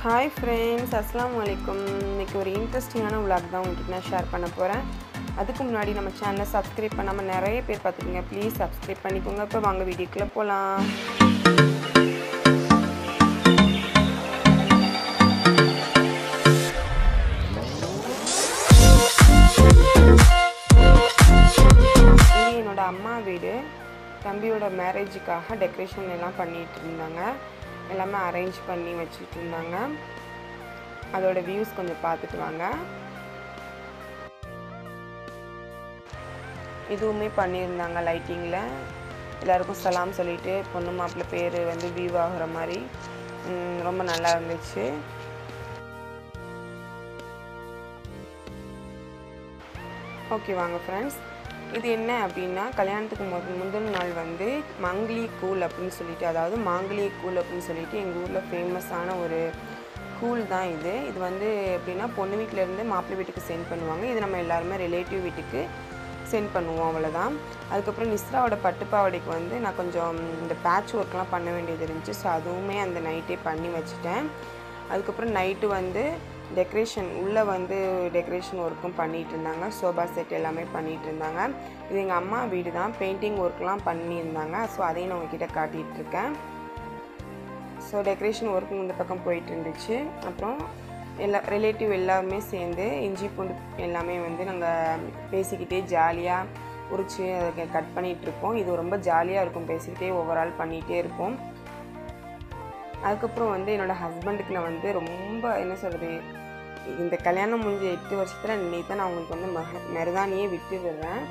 Hi friends, Assalamualaikum. இன்னைக்கு ஒரு இன்ட்ரெஸ்டிங்கான vlog தான் உங்களுக்கு நான் ஷேர் பண்ண போறேன். அதுக்கு முன்னாடி நம்ம சேனலை சப்ஸ்கிரைப் பண்ணாம நிறைய பேர் பார்த்துக்கங்க. ப்ளீஸ் சப்ஸ்கிரைப் பண்ணிக்கோங்க. இப்போ வாங்க வீடியோக்குள்ள போலாம். இது என்னோட அம்மா வீடு. தம்பியோட மேரேஜுக்காக டெக்கரேஷன் எல்லாம் பண்ணிட்டு இருந்தாங்க. எல்லாமே அரேஞ்ச் பண்ணி வச்சிட்டு இருந்தாங்க. அதோட வியூஸ் கொஞ்சம் பார்த்துட்டு வாங்க. இதுவுமே பண்ணியிருந்தாங்க லைட்டிங்கில். எல்லாருக்கும் சலாம் சொல்லிட்டு பொண்ணு மாப்பிள்ளை பேர் வந்து வியூ ஆகிற மாதிரி ரொம்ப நல்லா இருந்துச்சு. ஓகே வாங்க ஃப்ரெண்ட்ஸ், இது என்ன அப்படின்னா கல்யாணத்துக்கு முந்தின நாள் வந்து மங்கிலி கூழ் அப்படின்னு சொல்லிட்டு, அதாவது மாங்கிலிய கூழ் அப்படின்னு சொல்லிட்டு எங்கள் ஊரில் ஃபேமஸான ஒரு கூழ் தான் இது. இது வந்து எப்படின்னா பொண்ணு வீட்டிலேருந்து மாப்பிள்ளை வீட்டுக்கு சென்ட் பண்ணுவாங்க. இது நம்ம எல்லாருமே ரிலேட்டிவ் வீட்டுக்கு சென்ட் பண்ணுவோம், அவ்வளோதான். அதுக்கப்புறம் நிஸ்ராவோட பட்டுப்பாவடைக்கு வந்து நான் கொஞ்சம் இந்த பேட்ச் ஒர்க்லாம் பண்ண வேண்டியது இருந்துச்சு. ஸோ அதுவுமே அந்த நைட்டே பண்ணி வச்சுட்டேன். அதுக்கப்புறம் நைட்டு வந்து டெக்கரேஷன் உள்ளே வந்து டெக்கரேஷன் ஒர்க்கும் பண்ணிகிட்டு இருந்தாங்க. சோபா செட் எல்லாமே பண்ணிகிட்டு இருந்தாங்க. இது எங்கள் அம்மா வீடு தான். பெயிண்டிங் ஒர்க்லாம் பண்ணியிருந்தாங்க. ஸோ அதையும் நான் உங்ககிட்ட காட்டிகிட்ருக்கேன். ஸோ டெக்கரேஷன் ஒர்க் இந்த பக்கம் போயிட்டு இருந்துச்சு. அப்புறம் ரிலேட்டிவ் எல்லாருமே சேர்ந்து இஞ்சி பூண்டு எல்லாமே வந்து நாங்கள் பேசிக்கிட்டே ஜாலியாக உரித்து அதை கட் பண்ணிகிட்ருப்போம். இது ரொம்ப ஜாலியாக இருக்கும், பேசிக்கிட்டே ஓவரால் பண்ணிகிட்டே இருப்போம். அதுக்கப்புறம் வந்து என்னோடய ஹஸ்பண்டுக்கு நான் வந்து ரொம்ப என்ன சொல்கிறது, இந்த கல்யாணம் முடிஞ்ச 8 வருஷத்தில் இன்னைக்கு தான் நான் அவங்களுக்கு வந்து மருதாணியே விட்டு விடுறேன்.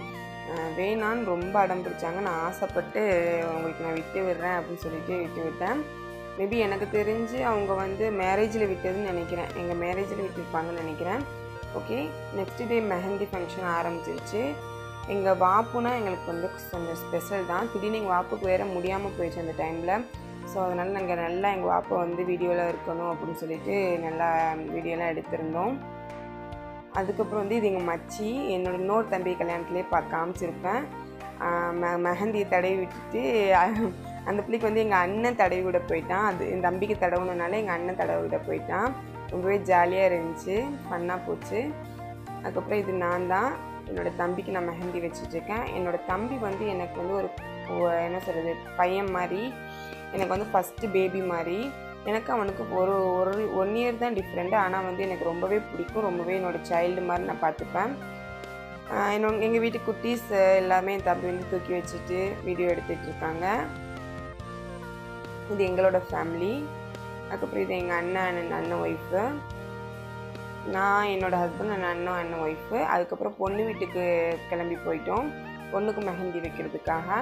வேணான்னு ரொம்ப அடம் பிடிச்சாங்க. நான் ஆசைப்பட்டு அவங்களுக்கு நான் விட்டு விடுறேன் அப்படின்னு சொல்லிட்டு விட்டு விட்டேன். மேபி எனக்கு தெரிஞ்சு அவங்க வந்து மேரேஜில் விட்டதுன்னு நினைக்கிறேன். எங்கள் மேரேஜில் விட்டுருப்பாங்கன்னு நினைக்கிறேன். Okay, next day mehndi function ஆரம்பிச்சிருச்சு. எங்கள் வாப்புனா எங்களுக்கு வந்து கொஞ்சம் ஸ்பெஷல் தான். திடீர்னு எங்கள் வாப்புக்கு வேறு முடியாமல் போயிடுச்சு அந்த டைமில். ஸோ அதனால் நாங்கள் நல்லா எங்கள் வாப்பை வந்து வீடியோவில் இருக்கணும் அப்படின்னு சொல்லிட்டு நல்லா வீடியோலாம் எடுத்திருந்தோம். அதுக்கப்புறம் வந்து இது எங்கள் மச்சி, என்னோடய இன்னொரு தம்பி கல்யாணத்துலேயே காமிச்சிருப்பேன். மெஹந்தியை தடவி விட்டுட்டு அந்த பிள்ளைக்கு வந்து எங்கள் அண்ணன் தடவி விட போயிட்டான். அது என் தம்பிக்கு தடவுனனால எங்கள் அண்ணன் தடவி விட போயிட்டான். ரொம்பவே ஜாலியாக இருந்துச்சு, ஃபன்னாக போச்சு. அதுக்கப்புறம் இது நான் தான் என்னோடய தம்பிக்கு நான் மெஹந்தி வச்சிட்ருக்கேன். என்னோடய தம்பி வந்து எனக்கு வந்து ஒரு என்ன சொல்கிறது, பையன் மாதிரி. எனக்கு வந்து ஃபஸ்ட்டு பேபி மாதிரி. எனக்கு அவனுக்கு ஒரு 1 இயர் தான் டிஃப்ரெண்ட்டு. ஆனால் வந்து எனக்கு ரொம்பவே பிடிக்கும். ரொம்பவே என்னோடய சைல்டு மாதிரி நான் பார்த்துப்பேன். எங்கள் வீட்டு குட்டீஸ் எல்லாமே என் தம்பி வந்து தூக்கி வச்சுட்டு வீடியோ எடுத்துகிட்ருக்காங்க. இது எங்களோட ஃபேமிலி. அதுக்கப்புறம் இது எங்கள் அண்ணன் ஒய்ஃபு, நான் என்னோடய ஹஸ்பண்ட், அண்ணன் ஒய்ஃபு. அதுக்கப்புறம் பொண்ணு வீட்டுக்கு கிளம்பி போயிட்டோம் பொண்ணுக்கு மெஹந்தி வைக்கிறதுக்காக.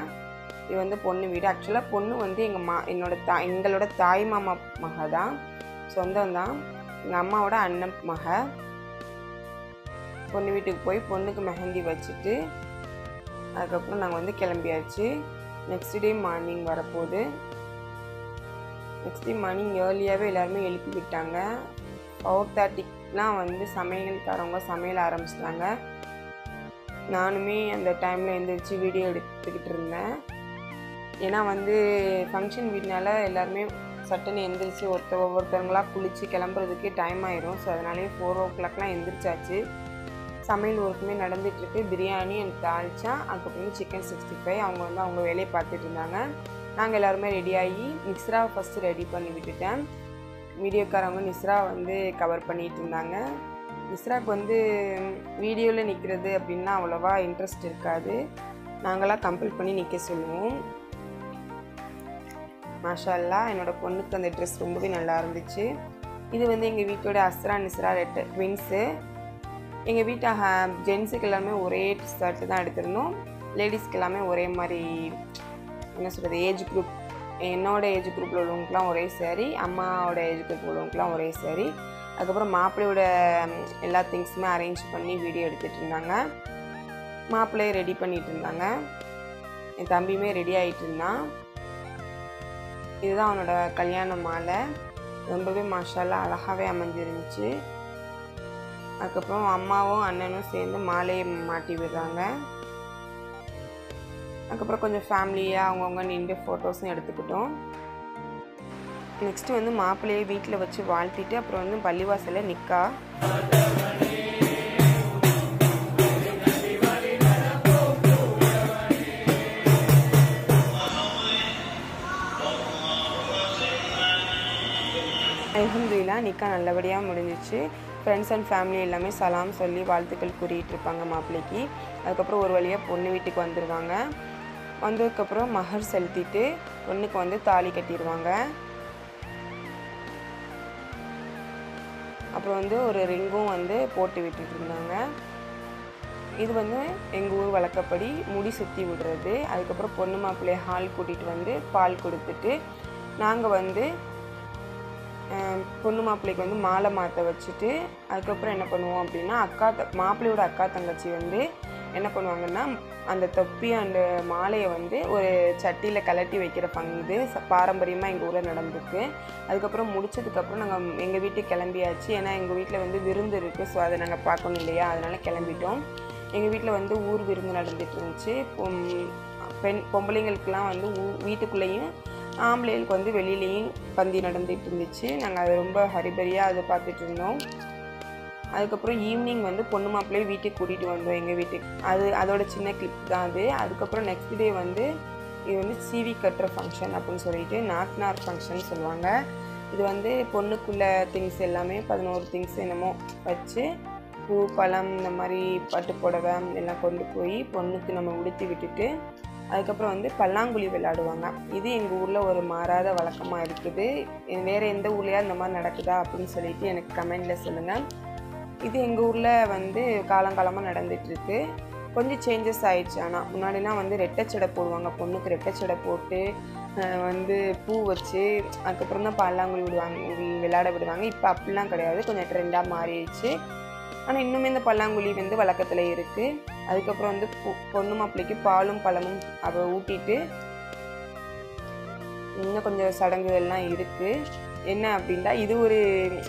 இது வந்து பொண்ணு வீடு. ஆக்சுவலாக பொண்ணு வந்து எங்களோட தாய் மாமா மக தான், சொந்தம் தான். எங்கள் அம்மாவோட அண்ணன் மக. பொண்ணு வீட்டுக்கு போய் பொண்ணுக்கு மெஹந்தி வச்சுட்டு அதுக்கப்புறம் நாங்கள் வந்து கிளம்பியாச்சு. நெக்ஸ்ட் டே மார்னிங் வரப்போகுது. நெக்ஸ்ட் டே மார்னிங் ஏர்லியாகவே எல்லாருமே எழுப்பி விட்டாங்க. 4:30க்குலாம் வந்து சமையல்காரவங்க சமையல் ஆரம்பிச்சிட்டாங்க. நானுமே அந்த டைமில் எழுந்திரிச்சு வீடியோ எடுத்துக்கிட்டு இருந்தேன். ஏன்னா வந்து ஃபங்க்ஷன் வீட்னால எல்லாருமே சட்டுன்னு எழுந்திரிச்சு ஒவ்வொருத்தவங்களாக குளித்து கிளம்புறதுக்கே டைம் ஆயிரும். ஸோ அதனாலேயே 4 o'clockலாம் எழுந்திரிச்சாச்சு. சமையல் ஒர்க்குமே நடந்துகிட்ருக்கு. பிரியாணி அண்ட் தால்ச்சா, அதுக்கப்புறம் சிக்கன் 65 அவங்க வந்து அவங்க வேலையை பார்த்துட்டு இருந்தாங்க. நாங்கள் எல்லாருமே ரெடியாகி நிஸ்ராவை ஃபஸ்ட்டு ரெடி பண்ணி விட்டுட்டேன். வீடியோக்காரவங்க நிஸ்ரா வந்து கவர் பண்ணிகிட்டு இருந்தாங்க. நிஸ்ராவுக்கு வந்து வீடியோவில் நிற்கிறது அப்படின்னா அவ்வளோவா இன்ட்ரெஸ்ட் இருக்காது. நாங்களாம் கம்பல் பண்ணி நிற்க சொல்லுவோம். மாஷா அல்லாஹ், என்னோடய பொண்ணுக்கு அந்த ட்ரெஸ் ரொம்பவே நல்லா இருந்துச்சு. இது வந்து எங்கள் வீட்டோட அஸ்ரா நிஸ்ரா ட்வின்ஸு. எங்கள் வீட்டு ஜென்ஸுக்கு எல்லாமே ஒரே ஷர்ட்டு தான் எடுத்திருந்தோம். லேடிஸ்க்கு எல்லாமே ஒரே மாதிரி என்ன சொல்கிறது, ஏஜ் குரூப், என்னோடய ஏஜ் குரூப்பில் உள்ளவங்களுக்குலாம் ஒரே சாரி, அம்மாவோட ஏஜ் குரூப் உள்ளவங்களுக்குலாம் ஒரே சாரி. அதுக்கப்புறம் மாப்பிள்ளையோட எல்லா திங்ஸுமே அரேஞ்ச் பண்ணி வீடியோ எடுத்துகிட்டு இருந்தாங்க. மாப்பிள்ளையை ரெடி பண்ணிகிட்டு இருந்தாங்க. என் தம்பியுமே ரெடி ஆகிட்டு இருந்தான். இதுதான் அவனோட கல்யாண மாலை. ரொம்பவே மாஷா அல்லாஹ் அழகாகவே அமைஞ்சிருந்துச்சு. அதுக்கப்புறம் அம்மாவும் அண்ணனும் சேர்ந்து மாலையை மாட்டி விடுறாங்க. அதுக்கப்புறம் கொஞ்சம் ஃபேமிலியாக அவங்கவுங்க நின்று ஃபோட்டோஸும் எடுத்துக்கிட்டோம். நெக்ஸ்ட்டு வந்து மாப்பிள்ளையை வீட்டில் வச்சு வாழ்த்திட்டு அப்புறம் வந்து பள்ளிவாசலில் நிக்கா. அல்ஹம்துலில்லாஹ் நிக்கா நல்லபடியாக முடிஞ்சிச்சு. ஃப்ரெண்ட்ஸ் அண்ட் ஃபேமிலி எல்லாமே சலாம் சொல்லி வாழ்த்துக்கள் கூறிகிட்டு இருப்பாங்க மாப்பிள்ளைக்கு. அதுக்கப்புறம் ஒரு வழியாக பொண்ணு வீட்டுக்கு வந்துடுவாங்க. வந்ததுக்கப்புறம் மஹர் செலுத்திட்டு பொண்ணுக்கு வந்து தாலி கட்டிடுவாங்க. அப்புறம் வந்து ஒரு ரிங்கும் வந்து போட்டு விட்டுட்டு இருந்தாங்க. இது வந்து எங்கள் ஊர் வழக்கப்படி முடி சுற்றி விடுறது. அதுக்கப்புறம் பொண்ணு மாப்பிள்ளையை ஹால் கூட்டிகிட்டு வந்து பால் கொடுத்துட்டு நாங்கள் வந்து பொண்ணு மாப்பிள்ளைக்கு வந்து மாலை மாற்ற வச்சுட்டு அதுக்கப்புறம் என்ன பண்ணுவோம் அப்படின்னா மாப்பிள்ளையோட அக்கா தங்கச்சி வந்து என்ன பண்ணுவாங்கன்னா அந்த தொப்பி அந்த மாலையை வந்து ஒரு சட்டியில் கலட்டி வைக்கிற பங்கு பாரம்பரியமாக எங்கள் ஊரில் நடந்துருக்கு. அதுக்கப்புறம் முடிச்சதுக்கப்புறம் நாங்கள் எங்கள் வீட்டுக்கு கிளம்பியாச்சு. ஏன்னா எங்கள் வீட்டில் வந்து விருந்து இருக்குது. ஸோ அதை நாங்கள் பார்க்கணும் இல்லையா, அதனால் கிளம்பிட்டோம். எங்கள் வீட்டில் வந்து ஊர் விருந்து நடந்துட்டு இருந்துச்சு. பொம்பளைங்களுக்கெலாம் வந்து வீட்டுக்குள்ளேயும் ஆம்பளைகளுக்கு வந்து வெளியிலையும் பந்தி நடந்துகிட்டு இருந்துச்சு. நாங்கள் அதை ரொம்ப ஹரிபரியாக அதை பார்த்துட்டு இருந்தோம். அதுக்கப்புறம் ஈவினிங் வந்து பொண்ணு மாப்பிள்ளையை வீட்டுக்கு கூட்டிகிட்டு வந்தோம் எங்கள் வீட்டுக்கு. அதோட சின்ன கிளிப் தான் அது. அதுக்கப்புறம் நெக்ஸ்ட் டே வந்து இது வந்து சீவி கட்டுற ஃபங்க்ஷன் அப்படின்னு சொல்லிட்டு நாக்னார் ஃபங்க்ஷன் சொல்லுவாங்க. இது வந்து பொண்ணுக்குள்ள திங்ஸ் எல்லாமே 11 திங்ஸ் என்னமோ வச்சு பூ பழம் இந்த மாதிரி பட்டு புடவை எல்லாம் கொண்டு போய் பொண்ணுக்கு நம்ம உடுத்தி விட்டுட்டு அதுக்கப்புறம் வந்து பல்லாங்குழி விளையாடுவாங்க. இது எங்கள் ஊரில் ஒரு மாறாத வழக்கமாக இருக்குது. வேறு எந்த ஊர்லையா இந்த மாதிரி நடக்குதா அப்படின்னு சொல்லிட்டு எனக்கு கமெண்டில் சொல்லுங்கள். இது எங்கள் ஊரில் வந்து காலங்காலமாக நடந்துகிட்ருக்கு. கொஞ்சம் சேஞ்சஸ் ஆகிடுச்சு. ஆனால் முன்னாடிலாம் வந்து ரெட்டைச்சடை போடுவாங்க. பொண்ணுக்கு ரெட்டைச்சடை போட்டு வந்து பூ வச்சு அதுக்கப்புறம் தான் பல்லாங்குழி விளையாட விடுவாங்க. இப்போ அப்படிலாம் கிடையாது, கொஞ்சம் ட்ரெண்டாக மாறிடுச்சு. ஆனால் இன்னுமே இந்த பல்லாங்குழி வந்து வழக்கத்தில் இருக்குது. அதுக்கப்புறம் வந்து பொண்ணு மாப்பிள்ளைக்கு பாலும் பழமும் அதை ஊட்டிட்டு இன்னும் கொஞ்சம் சடங்குகள்லாம் இருக்குது. என்ன அப்படின்னா இது ஒரு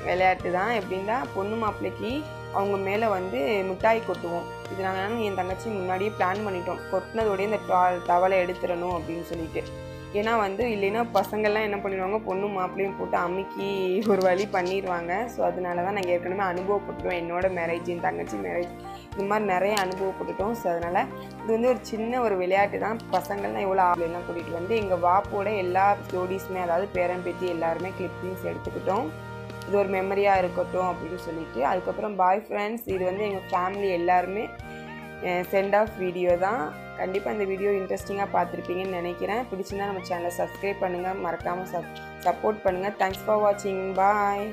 விளையாட்டு தான். எப்படின்னா பொண்ணு மாப்பிள்ளைக்கு அவங்க மேலே வந்து மிட்டாய் கொட்டுவோம். இது நாங்கள் என் தங்கச்சி முன்னாடியே பிளான் பண்ணிட்டோம். கொட்டினதோடய இந்த தவளை எடுத்துடணும் அப்படின்னு சொல்லிட்டு. ஏன்னா வந்து இல்லைன்னா பசங்கள்லாம் என்ன பண்ணிடுவாங்க, பொண்ணு மாப்பிள்ளையும் போட்டு அமுக்கி ஒரு வழி பண்ணிடுவாங்க. ஸோ அதனால தான் நாங்கள் ஏற்கனவே அனுபவப்பட்டுட்டோம். என்னோடய மேரேஜ், என் தங்கச்சி மேரேஜ் இந்த மாதிரி நிறைய அனுபவப்பட்டுட்டோம். ஸோ அதனால் இது வந்து ஒரு சின்ன ஒரு விளையாட்டு தான். பசங்கள்லாம் எவ்வளோ ஆளுலாம் கூட்டிகிட்டு வந்து எங்கள் வாப்போட எல்லா ஜோடிஸுமே, அதாவது பேரன் பேத்தி எல்லாருமே கிளிப்பிங்ஸ் எடுத்துக்கிட்டோம். இது ஒரு மெமரியாக இருக்கட்டும் அப்படின்னு சொல்லிட்டு. அதுக்கப்புறம் பாய் ஃப்ரெண்ட்ஸ், இது வந்து எங்கள் ஃபேமிலி எல்லாருமே சென்ட் ஆஃப் வீடியோ தான். கண்டிப்பாக இந்த வீடியோ இன்ட்ரெஸ்டிங்காக பார்த்துருப்பீங்கன்னு நினைக்கிறேன். பிடிச்சிருந்தா நம்ம சேனலை சப்ஸ்கிரைப் பண்ணுங்கள், மறக்காமல் சப்போர்ட் பண்ணுங்கள். தேங்க்ஸ் ஃபார் வாட்சிங். பாய்.